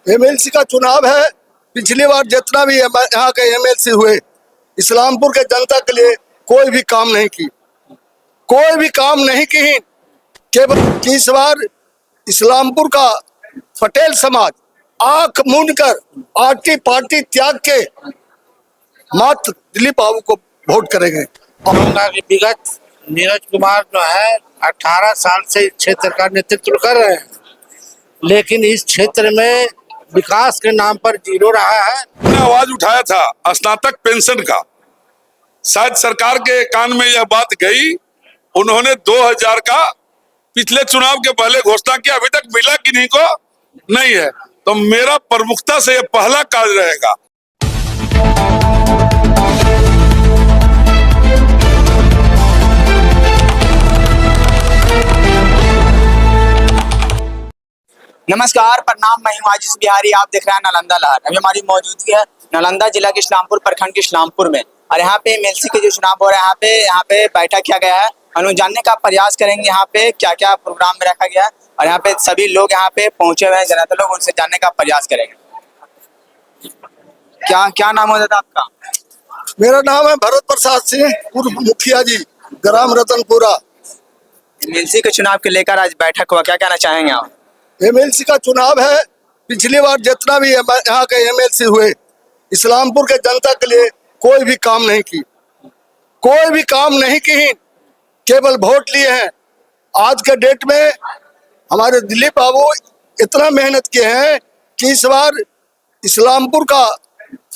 MLC का चुनाव है। पिछली बार जितना भी यहाँ के एमएलसी हुए, इस्लामपुर के जनता के लिए कोई भी काम नहीं की, कोई भी काम नहीं की। केवल इस बार इस्लामपुर का पटेल समाज आंख मूंद कर आरटी पार्टी त्याग के मात्र दिलीप बाबू को वोट करेंगे। कहूंगा कि विगत नीरज कुमार जो है 18 साल से इस क्षेत्र का नेतृत्व कर रहे हैं, लेकिन इस क्षेत्र में विकास के नाम पर जीरो रहा है। मैंने आवाज उठाया था स्नातक पेंशन का, शायद सरकार के कान में यह बात गई। उन्होंने 2000 का पिछले चुनाव के पहले घोषणा किया, अभी तक मिला किन्हीं को नहीं है। तो मेरा प्रमुखता से यह पहला कार्य रहेगा। नमस्कार, प्रणाम। मैं हूं आजीज बिहारी। आप देख रहे हैं नालंदा लहर। अभी हमारी मौजूदगी है नालंदा जिला के इस्लामपुर प्रखंड के इस्लामपुर में, और यहाँ पे एमएलसी के जो चुनाव हो रहा है यहाँ पे बैठक किया गया है। हम जानने का प्रयास करेंगे यहाँ पे क्या क्या प्रोग्राम में रखा गया है, और यहाँ पे सभी लोग यहाँ पे पहुंचे हुए हैं, जनता लोग, उनसे जानने का प्रयास करेंगे। क्या नाम हो जाता आपका? मेरा नाम है भरत प्रसाद सिंह, पूर्व मुखिया जी, ग्राम रतनपुरा। एमएलसी के चुनाव के लेकर आज बैठक हुआ, क्या कहना चाहेंगे आप? एमएलसी का चुनाव है। पिछली बार जितना भी यहाँ के एमएलसी हुए, इस्लामपुर के जनता के लिए कोई भी काम नहीं की, कोई भी काम नहीं की। केवल वोट लिए हैं। आज के डेट में हमारे दिलीप बाबू इतना मेहनत किए हैं कि इस बार इस्लामपुर का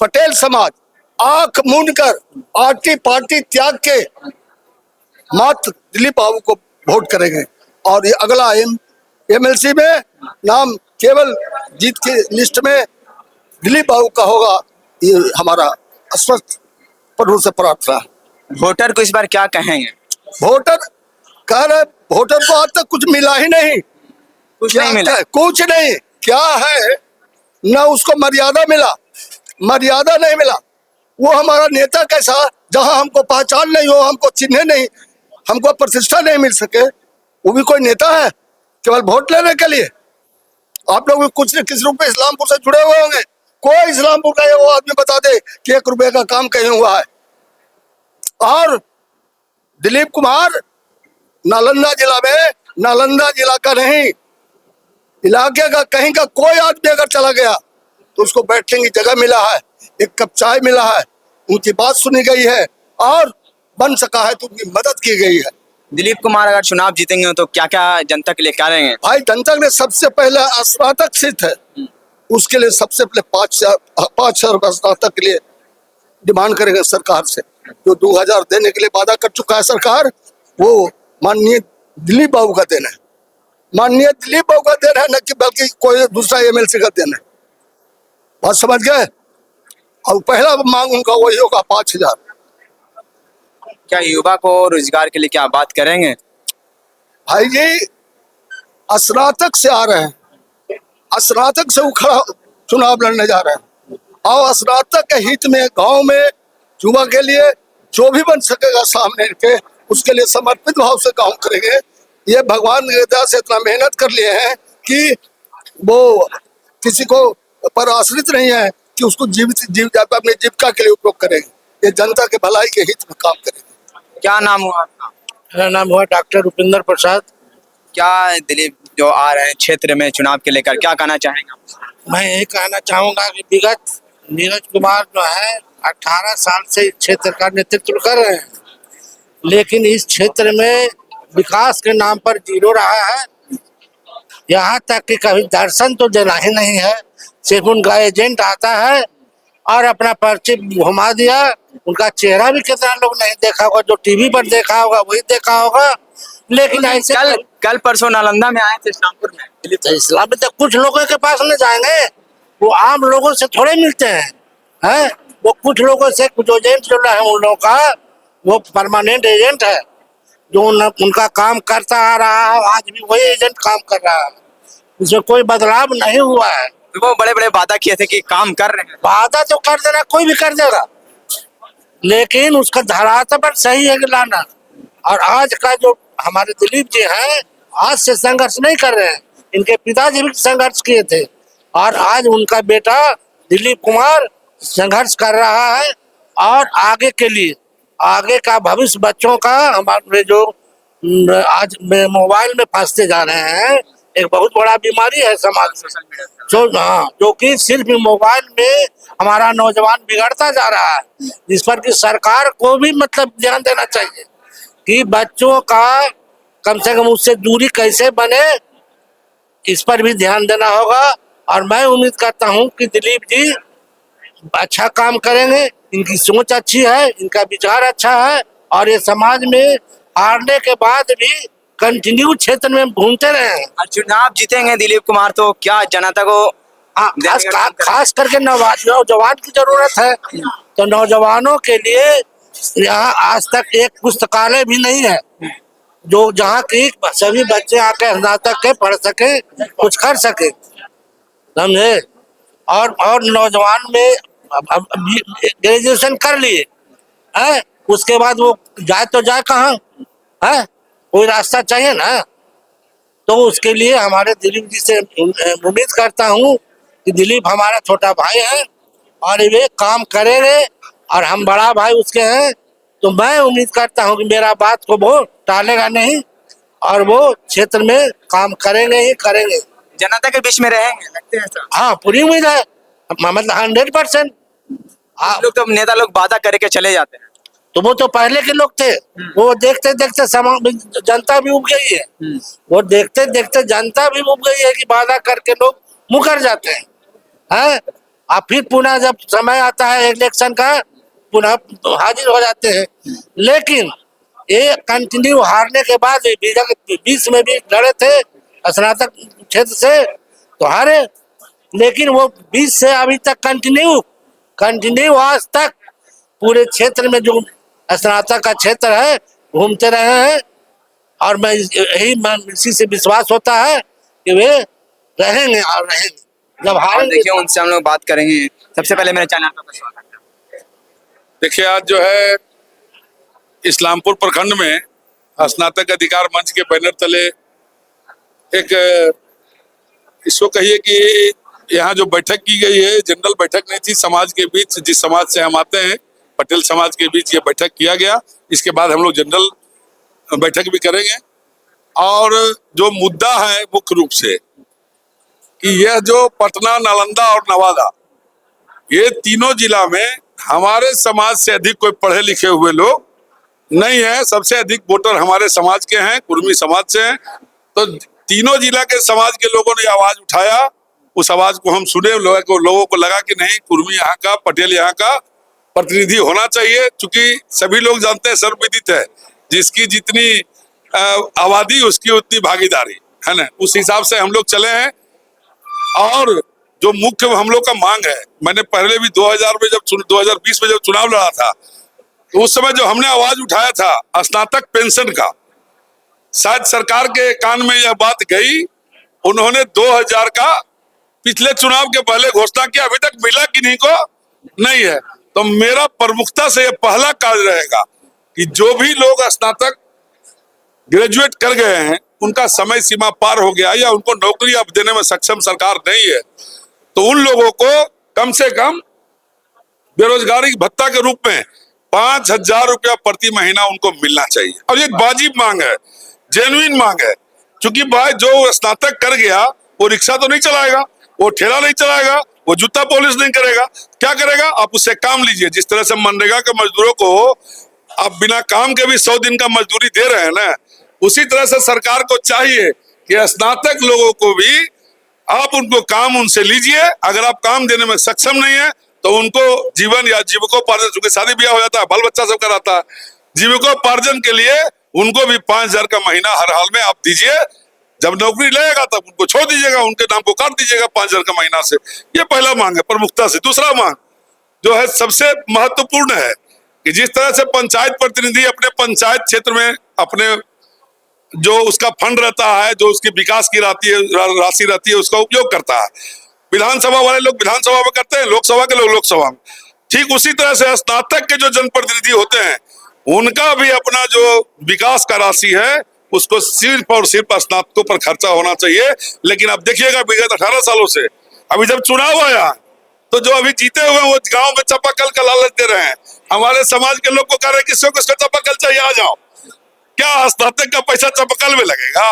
पटेल समाज आंख मूंद कर आरटी पार्टी त्याग के मात्र दिलीप बाबू को वोट करेंगे। और ये अगला एमएलसी में नाम केवल जीत की लिस्ट में दिलीप बाबू का होगा, ये हमारा स्पष्ट प्रभु से प्रार्थना है। वोटर को इस बार क्या कहेंगे? वोटर कह रहे, वोटर को आज तक कुछ मिला ही नहीं, कुछ नहीं मिला, कुछ नहीं। क्या है, न उसको मर्यादा मिला, मर्यादा नहीं मिला। वो हमारा नेता कैसा, जहां हमको पहचान नहीं हो, हमको चिन्हे नहीं, हमको प्रतिष्ठा नहीं मिल सके, वो भी कोई नेता है? केवल वोट लेने के लिए। आप लोग भी कुछ न किस रूप में इस्लामपुर से जुड़े हुए होंगे। कोई इस्लामपुर का वो आदमी बता दे कि 1 रुपए का काम कहीं हुआ है। और दिलीप कुमार नालंदा जिला में, नालंदा जिला का नहीं, इलाके का कहीं का कोई आदमी अगर चला गया तो उसको बैठने की जगह मिला है, एक कप चाय मिला है, उनकी बात सुनी गई है, और बन सका है तो उनकी मदद की गई है। दिलीप कुमार अगर चुनाव जीतेंगे तो क्या क्या जनता के लिए क्या रहेंगे? भाई, जनता ने सबसे पहले स्नातक सिद्ध है, उसके लिए सबसे पहले 5,000 रुपये स्नातक के लिए डिमांड करेंगे सरकार से। जो 2000 देने के लिए वादा कर चुका है सरकार, वो माननीय दिलीप बाबू का देना है, माननीय दिलीप बाबू का देना है, न कि बल्कि कोई दूसरा एमएलसी का देना है। बात समझ गए? और पहला मांग उनका वही होगा 5,000। क्या युवा को रोजगार के लिए क्या बात करेंगे? भाई जी, स्नातक से आ रहे हैं, स्नातक से उखड़ा चुनाव लड़ने जा रहे हैं, और स्नातक के हित में गांव में युवा के लिए जो भी बन सकेगा सामने के, उसके लिए समर्पित भाव से काम करेंगे। ये भगवान की दया से इतना मेहनत कर लिए हैं कि वो किसी को पर आश्रित नहीं है कि उसको अपनी जीविका के लिए उपयोग करेंगे। ये जनता के भलाई के हित में काम करेंगे। क्या नाम हुआ आपका? मेरा नाम हुआ डॉक्टर उपेंद्र प्रसाद। क्या दिलीप जो आ रहे हैं क्षेत्र में चुनाव के लेकर क्या कहना चाहेंगे? मैं यही कहना चाहूंगा कि विगत नीरज कुमार जो है 18 साल से इस क्षेत्र का नेतृत्व कर रहे हैं, लेकिन इस क्षेत्र में विकास के नाम पर जीरो रहा है। यहाँ तक कि कभी दर्शन तो देना ही नहीं है, सिर्फ उनका एजेंट आता है और अपना पर्ची घुमा दिया। उनका चेहरा भी कितना लोग नहीं देखा होगा, जो टीवी पर देखा होगा वही देखा होगा। लेकिन ऐसे कल परसों नालंदा में आए थे इस्लामपुर में, तो इस्लाम में तो कुछ लोगों के पास नहीं जाएंगे, वो आम लोगों से थोड़े मिलते हैं। वो कुछ लोगों से, कुछ एजेंट जो है उन लोगों का, वो परमानेंट एजेंट है जो उनका काम करता आ रहा है, आज भी वही एजेंट काम कर रहा है, उसमें कोई बदलाव नहीं हुआ है। वो बड़े बड़े वादा किए थे कि काम कर रहे हैं। वादा तो कर देना, कोई भी कर देगा, लेकिन उसका धरातल पर सही है कि लाना। और आज का जो हमारे दिलीप जी हैं, आज से संघर्ष नहीं कर रहे हैं, इनके पिताजी भी संघर्ष किए थे और आज उनका बेटा दिलीप कुमार संघर्ष कर रहा है और आगे के लिए, आगे का भविष्य बच्चों का, हमारे जो आज मोबाइल में फंसते जा रहे हैं, एक बहुत बड़ा बीमारी है समाज में। हाँ, जो कि सिर्फ मोबाइल में हमारा नौजवान बिगड़ता जा रहा है, जिस पर कि सरकार को भी मतलब ध्यान देना चाहिए कि बच्चों का कम से कम उससे दूरी कैसे बने, इस पर भी ध्यान देना होगा। और मैं उम्मीद करता हूं कि दिलीप जी अच्छा काम करेंगे, इनकी सोच अच्छी है, इनका विचार अच्छा है, और ये समाज में हारने के बाद भी कंटिन्यू क्षेत्र में घूमते रहे हैं। और चुनाव जीतेंगे दिलीप कुमार तो क्या जनता को खास करके नौजवान की जरूरत है। तो नौजवानों के लिए यहाँ आज तक एक पुस्तकालय भी नहीं है जो जहाँ की सभी बच्चे आके स्नातक के पढ़ सके, कुछ कर सके, समझे। और नौजवान में ग्रेजुएशन कर लिए है, उसके बाद वो जाए तो जाए कहाँ है, कोई रास्ता चाहिए ना। तो उसके लिए हमारे दिलीप जी से उम्मीद करता हूँ कि दिलीप हमारा छोटा भाई है और वे काम करेंगे, और हम बड़ा भाई उसके हैं। तो मैं उम्मीद करता हूँ कि मेरा बात को वो टालेगा नहीं और वो क्षेत्र में काम करेंगे ही करेंगे, जनता के बीच में रहेंगे, लगते हैं ऐसा। हाँ पूरी उम्मीद है, मतलब 100%। लोग तो नेता लोग वादा करके चले जाते हैं। तो वो तो पहले के लोग थे, वो देखते देखते जनता भी उब गई है, वो देखते देखते जनता भी उब गई है कि वादा करके लोग मुकर जाते हैं। अब फिर पुनः जब समय आता है इलेक्शन का, पुनः हाजिर हो जाते हैं। लेकिन ये कंटिन्यू हारने के बाद 20 में भी लड़े थे स्नातक क्षेत्र से, तो हारे। लेकिन वो 20 से अभी तक कंटिन्यू आज तक पूरे क्षेत्र में जो स्नातक का क्षेत्र है घूमते रहे हैं, और मैं इसी से विश्वास होता है कि वे रहेंगे और रहेंगे। जब हारेंगे देखिए उनसे हम लोग बात करेंगे। सबसे पहले मेरे चैनल पर स्वागत है। देखिए, आज जो है इस्लामपुर प्रखंड में स्नातक अधिकार मंच के बैनर तले एक, इसको कहिए कि यहाँ जो बैठक की गई है, जनरल बैठक नहीं थी, समाज के बीच, जिस समाज से हम आते हैं पटेल समाज के बीच ये बैठक किया गया। इसके बाद हम लोग जनरल बैठक भी करेंगे। और जो मुद्दा है मुख्य रूप से कि यह जो पटना, नालंदा और नवादा, ये तीनों जिला में हमारे समाज से अधिक कोई पढ़े लिखे हुए लोग नहीं है। सबसे अधिक वोटर हमारे समाज के हैं, कुर्मी समाज से हैं। तो तीनों जिला के समाज के लोगों ने आवाज उठाया, उस आवाज को हम सुने। लोगों को लगा कि नहीं, कुर्मी यहाँ का, पटेल यहाँ का प्रतिनिधि होना चाहिए, क्योंकि सभी लोग जानते हैं, सर्वविदित है, जिसकी जितनी आबादी उसकी उतनी भागीदारी है ना। उस हिसाब से हम लोग चले हैं। और जो मुख्य हम लोग का मांग है, मैंने पहले भी 2020 में जब चुनाव लड़ा था, तो उस समय जो हमने आवाज उठाया था स्नातक पेंशन का, शायद सरकार के कान में यह बात गई। उन्होंने 2000 का पिछले चुनाव के पहले घोषणा किया, अभी तक मिला कि नहीं को नहीं है। तो मेरा प्रमुखता से यह पहला कार्य रहेगा कि जो भी लोग स्नातक ग्रेजुएट कर गए हैं, उनका समय सीमा पार हो गया या उनको नौकरी अब देने में सक्षम सरकार नहीं है, तो उन लोगों को कम से कम बेरोजगारी भत्ता के रूप में 5000 रुपया प्रति महीना उनको मिलना चाहिए। और ये वाजिब मांग है, जेन्युइन मांग है। क्योंकि भाई जो स्नातक कर गया वो रिक्शा तो नहीं चलाएगा, वो ठेला नहीं चलाएगा, वो जूता पॉलिश नहीं करेगा, क्या करेगा? आप उससे काम लीजिए। जिस तरह से मनरेगा के मजदूरों को आप बिना काम के भी 100 दिन का मजदूरी दे रहे हैं ना, उसी तरह से सरकार को चाहिए कि स्नातक लोगों को भी आप उनको काम उनसे लीजिए। अगर आप काम देने में सक्षम नहीं है तो उनको जीवन या जीविकोपार्जन, चूंकि शादी ब्याह हो जाता है, बाल बच्चा सब कराता है, जीविकोपार्जन के लिए उनको भी 5000 का महीना हर हाल में आप दीजिए। जब नौकरी लगेगा तब उनको छोड़ दीजिएगा, उनके नाम को काट दीजिएगा 5000 का महीना से। ये पहला मांग है प्रमुखता से। दूसरा मांग जो है सबसे महत्वपूर्ण है कि जिस तरह से पंचायत प्रतिनिधि अपने पंचायत क्षेत्र में अपने जो उसका फंड रहता है, जो उसकी विकास की राशि रहती है, उसका उपयोग करता है। विधानसभा वाले लोग विधानसभा में करते हैं, लोकसभा के लोग लोकसभा में। ठीक उसी तरह से स्नातक के जो जनप्रतिनिधि होते हैं, उनका भी अपना जो विकास का राशि है उसको सिर्फ और सिर्फ स्नातकों पर खर्चा होना चाहिए। लेकिन अब देखिएगा विगत 18 सालों से अभी जब चुनाव आया तो जो अभी जीते हुए वो गांव में चापाकल का लालच दे रहे हैं। हमारे समाज के लोग को कह रहे हैं किसको किसको चापाकल चाहिए आ जाओ। क्या स्नातक का पैसा चापाकल में लगेगा?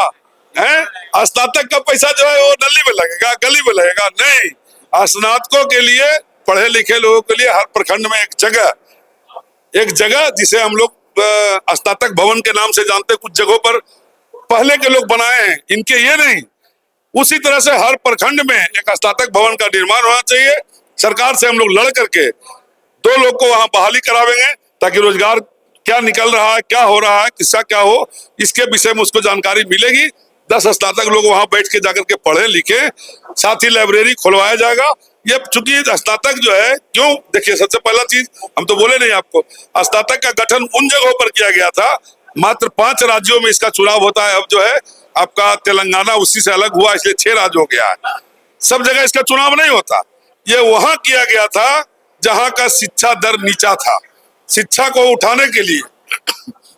है स्नातक का पैसा जो है वो नली में लगेगा, गली में लगेगा? नहीं, स्नातकों के लिए, पढ़े लिखे लोगों के लिए हर प्रखंड में एक जगह जिसे हम लोग स्नातक भवन के नाम से जानते हैं, कुछ जगहों पर पहले के लोग बनाए हैं, इनके ये नहीं। उसी तरह से हर प्रखंड में एक स्नातक भवन का निर्माण होना चाहिए। सरकार से हम लोग लड़ करके 2 लोग को वहां बहाली करावेंगे ताकि रोजगार क्या निकल रहा है, क्या हो रहा है, किसका क्या हो, इसके विषय में उसको जानकारी मिलेगी। 10 स्नातक लोग वहां बैठ के जाकर के पढ़े लिखे, साथ ही लाइब्रेरी खुलवाया जाएगा। ये चूंकि स्नातक जो है, क्यों देखिए, सबसे पहला चीज हम तो बोले नहीं आपको, स्नातक का गठन उन जगहों पर किया गया था, मात्र 5 राज्यों में इसका चुनाव होता है। अब जो है आपका तेलंगाना उसी से अलग हुआ, इसलिए 6 राज्य हो गया है। सब जगह इसका चुनाव नहीं होता। ये वहां किया गया था जहां का शिक्षा दर नीचा था। शिक्षा को उठाने के लिए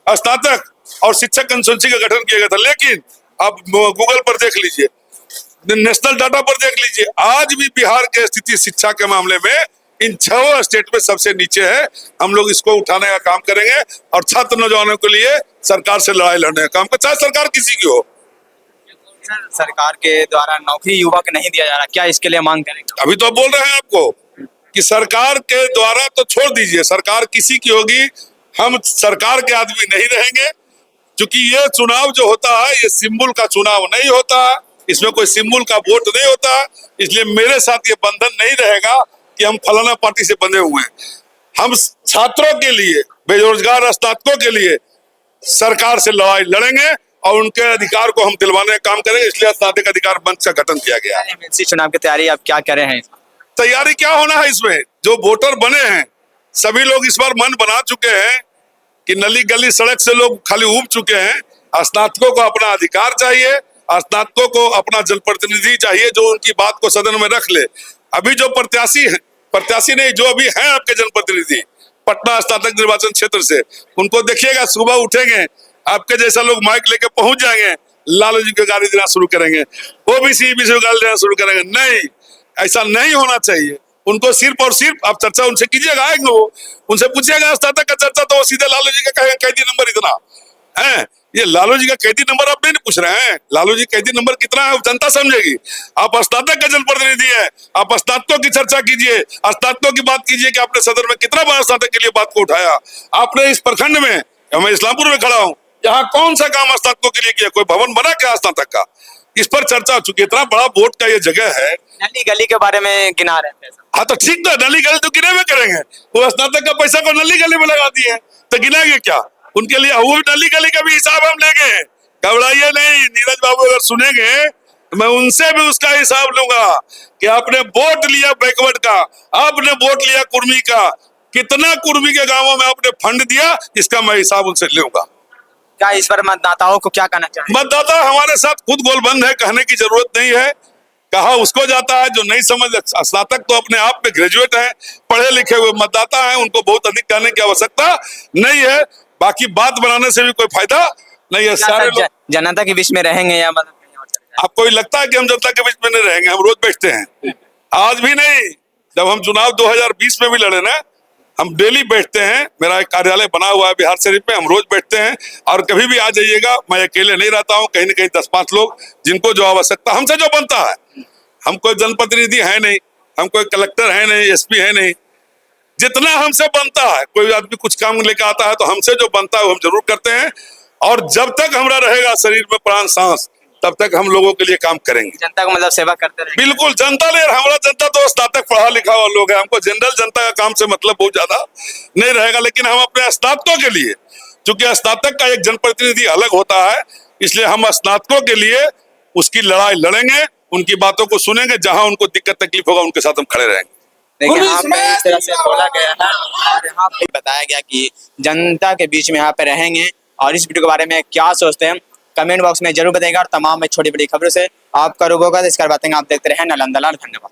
स्नातक और शिक्षक कंसोर्शियम का गठन किया गया था। लेकिन आप गूगल पर देख लीजिए, नेशनल डाटा पर देख लीजिए, आज भी बिहार की स्थिति शिक्षा के मामले में इन 6 स्टेट में सबसे नीचे है। हम लोग इसको उठाने का काम करेंगे और छात्र नौजवानों के लिए सरकार से लड़ाई लड़ने का काम करें, चाहे सरकार किसी की हो। सरकार के द्वारा नौकरी युवा को नहीं दिया जा रहा, क्या इसके लिए मांग करेंगे? अभी तो बोल रहे हैं आपको कि सरकार के द्वारा तो छोड़ दीजिए, सरकार किसी की होगी, हम सरकार के आदमी नहीं रहेंगे। क्योंकि ये चुनाव जो होता है ये सिंबल का चुनाव नहीं होता है, इसमें कोई सिंबल का वोट नहीं होता है। इसलिए मेरे साथ ये बंधन नहीं रहेगा कि हम फलाना पार्टी से बंधे हुए हैं। हम छात्रों के लिए, बेरोजगार स्नातकों के लिए सरकार से लड़ाई लड़ेंगे और उनके अधिकार को हम दिलवाने का काम करेंगे। इसलिए स्नातक अधिकार मंच का गठन किया गया है। एमएलसी चुनाव की तैयारी आप क्या कर रहे हैं? तैयारी क्या होना है इसमें, जो वोटर बने हैं सभी लोग इस बार मन बना चुके हैं कि नली गली सड़क से लोग खाली उब चुके हैं। स्नातकों को अपना अधिकार चाहिए, स्नातकों को अपना जनप्रतिनिधि चाहिए जो उनकी बात को सदन में रख ले। अभी जो प्रत्याशी नहीं, जो अभी हैं आपके जनप्रतिनिधि पटना स्नातक निर्वाचन क्षेत्र से, उनको देखिएगा सुबह उठेंगे, आपके जैसा लोग माइक लेके पहुंच जाएंगे, लालू जी को गाली देना शुरू करेंगे, ओबीसी को गाली देना शुरू करेंगे। नहीं, ऐसा नहीं होना चाहिए। उनको सिर्फ और सिर्फ आप चर्चा उनसे कीजिएगा, आएंगे वो, उनसे पूछिएगा स्नातक का चर्चा, तो वो सीधे लालू जी का कहेंगे कैदी नंबर इतना है। ये लालू जी का कैदी नंबर आप नहीं पूछ रहे हैं, लालू जी कैदी नंबर कितना है जनता समझेगी। आप स्नातक का जनप्रतिनिधि है, आप स्नातकों की चर्चा कीजिए, स्नातकों की बात कीजिए कि आपने सदन में कितना बड़ा स्नातक के लिए बात को उठाया। आपने इस प्रखंड में, मैं इस्लामपुर में खड़ा हूँ, यहाँ कौन सा काम स्नातकों के लिए किया? कोई भवन बना क्या स्नातक का? इस पर चर्चा हो चुकी है। इतना बड़ा वोट का ये जगह है। नली गली के बारे में गिना रहे हैं। हाँ तो ठीक था, नली गली तो गिने में करेंगे, वो स्नातक का पैसा को नली गली में लगा दिए तो गिनाएंगे क्या? उनके लिए वो नली गली का भी हिसाब हम लेंगे, घबराइए नहीं। नीरज बाबू अगर सुनेंगे तो मैं उनसे भी उसका हिसाब लूंगा कि आपने वोट लिया बैकवर्ड का, आपने वोट लिया कुर्मी का, कितना कुर्मी के गांवों में आपने फंड दिया, इसका मैं हिसाब उनसे लूंगा। क्या इस पर मतदाताओं को क्या कहना चाहिए? मतदाता हमारे साथ खुद गोलबंद है, कहने की जरूरत नहीं है। कहा उसको जाता है जो नहीं समझ। स्नातक तो अपने आप में ग्रेजुएट है, पढ़े लिखे हुए मतदाता है, उनको बहुत अधिक कहने की आवश्यकता नहीं है। बाकी बात बनाने से भी कोई फायदा नहीं है। सारे लोग जनता के बीच में रहेंगे या मतलब आपको लगता है कि हम जनता के बीच में नहीं रहेंगे? हम रोज बैठते हैं, आज भी नहीं, जब हम चुनाव 2020 में भी लड़े ना, हम डेली बैठते हैं। मेरा एक कार्यालय बना हुआ है बिहार शरीफ में, हम रोज बैठते हैं। और कभी भी आ जाइएगा, मैं अकेले नहीं रहता हूँ, कहीं न कहीं 10-5 लोग, जिनको जो आवश्यकता हमसे जो बनता है। हम कोई जनप्रतिनिधि है नहीं, हम कोई कलेक्टर है नहीं, एसपी है नहीं, जितना हमसे बनता है। कोई आदमी कुछ काम लेकर आता है तो हमसे जो बनता है वो हम जरूर करते हैं। और जब तक हमारा रहेगा शरीर में प्राण सांस, तब तक हम लोगों के लिए काम करेंगे। जनता को मतलब सेवा करते रहेंगे। बिल्कुल, जनता ले, हमारा जनता तो स्नातक पढ़ा लिखा हुआ लोग है, हमको जनरल जनता का काम से मतलब बहुत ज्यादा नहीं रहेगा। लेकिन हम अपने स्नातकों के लिए, क्योंकि स्नातक का एक जनप्रतिनिधि अलग होता है, इसलिए हम स्नातकों के लिए उसकी लड़ाई लड़ेंगे, उनकी बातों को सुनेंगे, जहां उनको दिक्कत तकलीफ होगा उनके साथ हम खड़े रहेंगे। देखिए यहाँ पे इस तरह से बोला गया है और यहाँ पे बताया गया कि जनता के बीच में यहाँ पे रहेंगे। और इस वीडियो के बारे में क्या सोचते हैं कमेंट बॉक्स में जरूर बताइएगा। और तमाम छोटी बड़ी खबरों से आपका रूबों का इसका बातें आप देखते रहे नालंदा लाल। धन्यवाद।